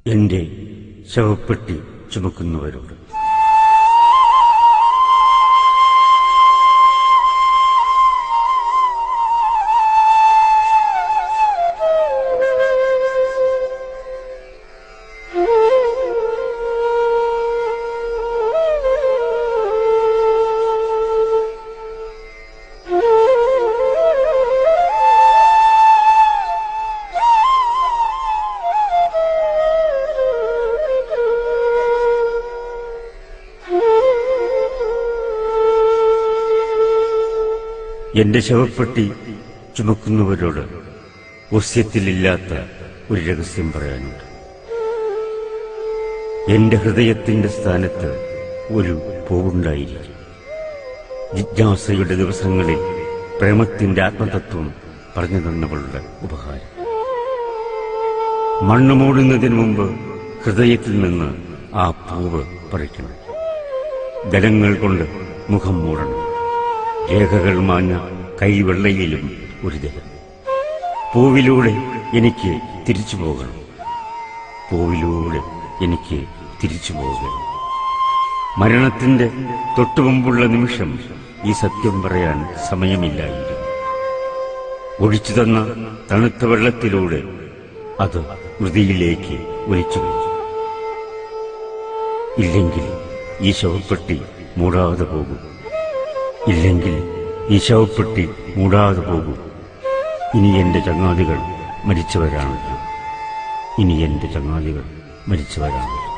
എന്റെ ശവപ്പെട്ടി ചുമക്കുന്നവരോട്. എന്റെ ശവപ്പെട്ടി ചുമക്കുന്നവരോട് വസ്യത്തിലില്ലാത്ത ഒരു രഹസ്യം പറയാനുണ്ട്. എന്റെ ഹൃദയത്തിന്റെ സ്ഥാനത്ത് ഒരു പൂവുണ്ടായിരിക്കും. ജിജ്ഞാസയുടെ ദിവസങ്ങളിൽ പ്രേമത്തിന്റെ ആത്മതത്വം പറഞ്ഞു തന്നവളുടെ ഉപഹാരം. മണ്ണ് മൂടുന്നതിന് മുമ്പ് ഹൃദയത്തിൽ നിന്ന് ആ പൂവ് പറിക്കണം. ജലങ്ങൾ കൊണ്ട് മുഖം മൂടണം. രേഖകൾ മാഞ്ഞ കൈവെള്ളയിലും ഒരു ജലം. പൂവിലൂടെ എനിക്ക് തിരിച്ചു പോകണം. പൂവിലൂടെ എനിക്ക് തിരിച്ചു പോകണം. മരണത്തിന്റെ തൊട്ടുമുമ്പുള്ള നിമിഷം ഈ സത്യം പറയാൻ സമയമില്ലായിരുന്നു. ഒഴിച്ചു തന്ന തണുത്ത വെള്ളത്തിലൂടെ അത് മൃതിയിലേക്ക് ഒലിച്ചു വെച്ചു. ഇല്ലെങ്കിൽ ഈ ശവപ്പെട്ടി മൂടാതെ പോകും. ഇല്ലെങ്കിൽ ഈ ശവപ്പെട്ടി മൂടാതെ പോകും. ഇനി എന്റെ ചങ്ങാതികൾ മരിച്ചവരാണല്ലോ. ഇനി എന്റെ ചങ്ങാതികൾ മരിച്ചവരാണല്ലോ.